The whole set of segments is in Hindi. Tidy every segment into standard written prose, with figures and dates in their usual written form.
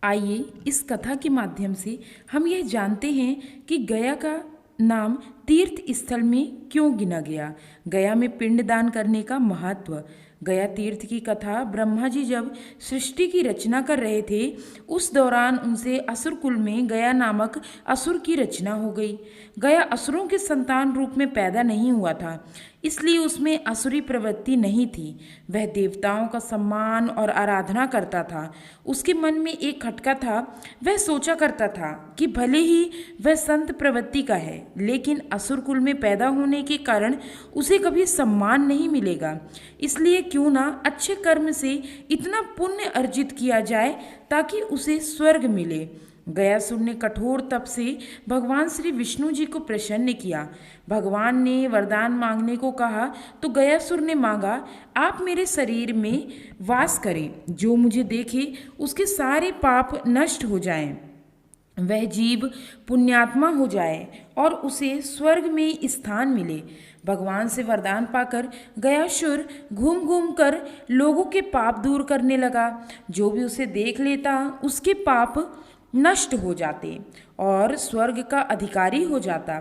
आइए इस कथा के माध्यम से हम यह जानते हैं कि गया का नाम तीर्थ स्थल में क्यों गिना गया। गया में पिंडदान करने का महत्व। गया तीर्थ की कथा ब्रह्मा जी जब सृष्टि की रचना कर रहे थे उस दौरान उनसे असुर कुल में गया नामक असुर की रचना हो गई। गया असुरों के संतान रूप में पैदा नहीं हुआ था, इसलिए उसमें असुरी प्रवृत्ति नहीं थी। वह देवताओं का सम्मान और आराधना करता था। उसके मन में एक खटका था। वह सोचा करता था कि भले ही वह संत प्रवृत्ति का है, लेकिन असुर कुल में पैदा होने के कारण उसे कभी सम्मान नहीं मिलेगा। इसलिए क्यों ना अच्छे कर्म से इतना पुण्य अर्जित किया जाए ताकि उसे स्वर्ग मिले। गयासुर ने कठोर तप से भगवान श्री विष्णु जी को प्रसन्न किया। भगवान ने वरदान मांगने को कहा तो गयासुर ने मांगा, आप मेरे शरीर में वास करें, जो मुझे देखे उसके सारे पाप नष्ट हो जाएं, वह जीव पुण्यात्मा हो जाए और उसे स्वर्ग में स्थान मिले। भगवान से वरदान पाकर गयासुर घूम घूम कर लोगों के पाप दूर करने लगा। जो भी उसे देख लेता उसके पाप नष्ट हो जाते और स्वर्ग का अधिकारी हो जाता।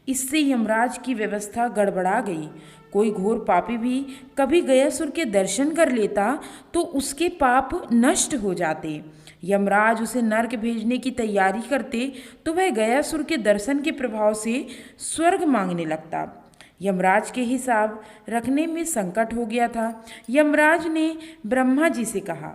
इससे यमराज की व्यवस्था गड़बड़ा गई। कोई घोर पापी भी कभी गयासुर के दर्शन कर लेता तो उसके पाप नष्ट हो जाते। यमराज उसे नरक भेजने की तैयारी करते तो वह गयासुर के दर्शन के प्रभाव से स्वर्ग मांगने लगता। यमराज के हिसाब रखने में संकट हो गया था। यमराज ने ब्रह्मा जी से कहा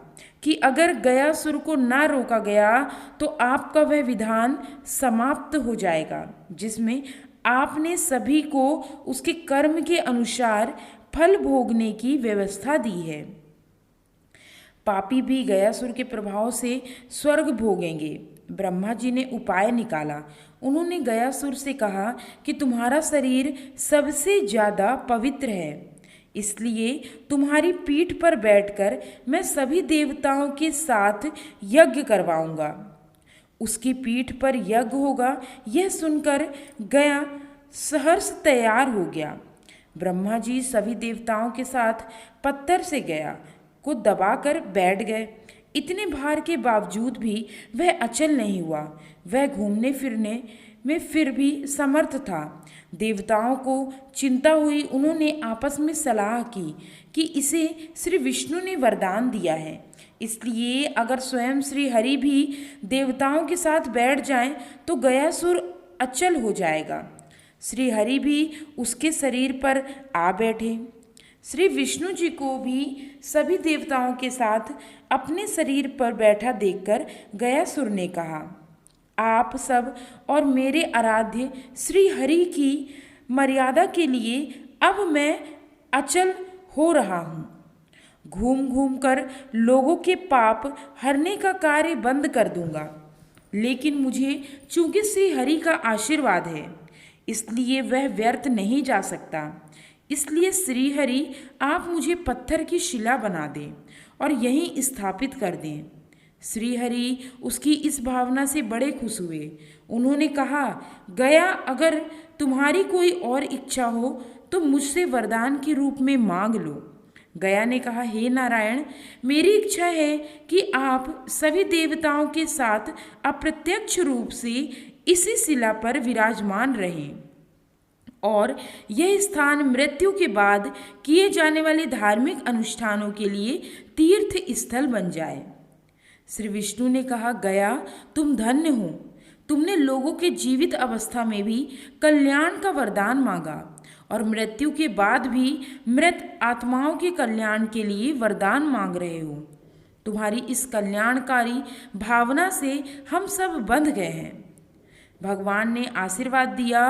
कि अगर गयासुर को न रोका गया तो आपका वह विधान समाप्त हो जाएगा जिसमें आपने सभी को उसके कर्म के अनुसार फल भोगने की व्यवस्था दी है। पापी भी गयासुर के प्रभाव से स्वर्ग भोगेंगे। ब्रह्मा जी ने उपाय निकाला। उन्होंने गयासुर से कहा कि तुम्हारा शरीर सबसे ज़्यादा पवित्र है, इसलिए तुम्हारी पीठ पर बैठकर मैं सभी देवताओं के साथ यज्ञ करवाऊंगा। उसकी पीठ पर यज्ञ होगा। यह सुनकर गया सहर्ष तैयार हो गया। ब्रह्मा जी सभी देवताओं के साथ पत्थर से गया को दबाकर बैठ गए। इतने भार के बावजूद भी वह अचल नहीं हुआ। वह घूमने फिरने में फिर भी समर्थ था। देवताओं को चिंता हुई। उन्होंने आपस में सलाह की कि इसे श्री विष्णु ने वरदान दिया है, इसलिए अगर स्वयं श्री हरि भी देवताओं के साथ बैठ जाएं तो गयासुर अचल हो जाएगा। श्री हरि भी उसके शरीर पर आ बैठे। श्री विष्णु जी को भी सभी देवताओं के साथ अपने शरीर पर बैठा देखकर गयासुर ने कहा, आप सब और मेरे आराध्य श्री हरि की मर्यादा के लिए अब मैं अचल हो रहा हूँ। घूम घूम कर लोगों के पाप हरने का कार्य बंद कर दूंगा, लेकिन मुझे चूंकि श्री हरि का आशीर्वाद है इसलिए वह व्यर्थ नहीं जा सकता। इसलिए श्री हरि आप मुझे पत्थर की शिला बना दें और यहीं स्थापित कर दें। श्री हरि उसकी इस भावना से बड़े खुश हुए। उन्होंने कहा, गया अगर तुम्हारी कोई और इच्छा हो तो मुझसे वरदान के रूप में मांग लो। गया ने कहा, हे नारायण, मेरी इच्छा है कि आप सभी देवताओं के साथ अप्रत्यक्ष रूप से इसी शिला पर विराजमान रहें और यह स्थान मृत्यु के बाद किए जाने वाले धार्मिक अनुष्ठानों के लिए तीर्थ स्थल बन जाए। श्री विष्णु ने कहा, गया तुम धन्य हो। तुमने लोगों के जीवित अवस्था में भी कल्याण का वरदान मांगा और मृत्यु के बाद भी मृत आत्माओं के कल्याण के लिए वरदान मांग रहे हो। तुम्हारी इस कल्याणकारी भावना से हम सब बंध गए हैं। भगवान ने आशीर्वाद दिया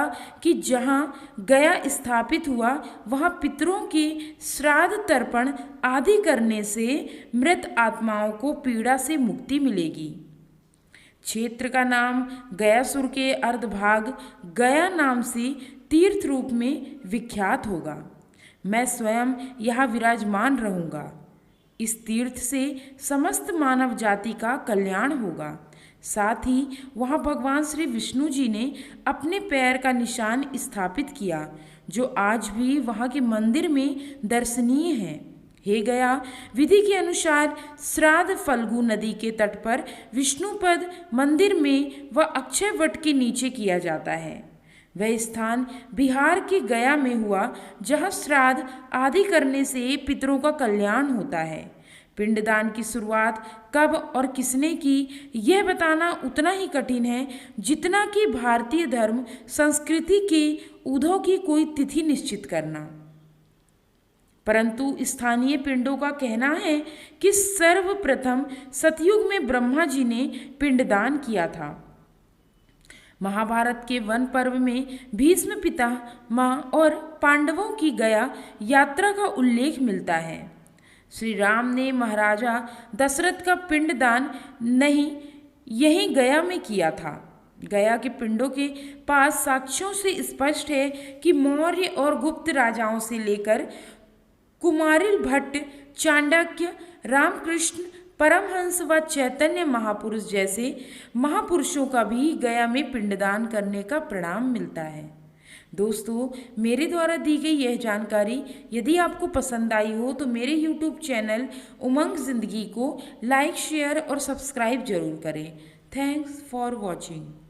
कि जहाँ गया स्थापित हुआ वहाँ पितरों के श्राद्ध तर्पण आदि करने से मृत आत्माओं को पीड़ा से मुक्ति मिलेगी। क्षेत्र का नाम गयासुर के अर्धभाग गया नाम से तीर्थ रूप में विख्यात होगा। मैं स्वयं यहाँ विराजमान रहूँगा। इस तीर्थ से समस्त मानव जाति का कल्याण होगा। साथ ही वहाँ भगवान श्री विष्णु जी ने अपने पैर का निशान स्थापित किया, जो आज भी वहाँ के मंदिर में दर्शनीय है। हे गया, विधि के अनुसार श्राद्ध फल्गु नदी के तट पर विष्णुपद मंदिर में व अक्षय वट के नीचे किया जाता है। वह स्थान बिहार के गया में हुआ जहाँ श्राद्ध आदि करने से पितरों का कल्याण होता है। पिंडदान की शुरुआत कब और किसने की यह बताना उतना ही कठिन है जितना कि भारतीय धर्म संस्कृति के उद्भव की कोई तिथि निश्चित करना। परंतु स्थानीय पिंडों का कहना है कि सर्वप्रथम सतयुग में ब्रह्मा जी ने पिंडदान किया था। महाभारत के वन पर्व में भीष्म पितामह और पांडवों की गया यात्रा का उल्लेख मिलता है। श्री राम ने महाराजा दशरथ का पिंडदान नहीं यही गया में किया था। गया के पिंडों के पास साक्ष्यों से स्पष्ट है कि मौर्य और गुप्त राजाओं से लेकर कुमारिल भट्ट, चाणक्य, रामकृष्ण परमहंस व चैतन्य महापुरुष जैसे महापुरुषों का भी गया में पिंडदान करने का प्रणाम मिलता है। दोस्तों, मेरे द्वारा दी गई यह जानकारी यदि आपको पसंद आई हो तो मेरे YouTube चैनल उमंग जिंदगी को लाइक, शेयर और सब्सक्राइब जरूर करें। Thanks for watching.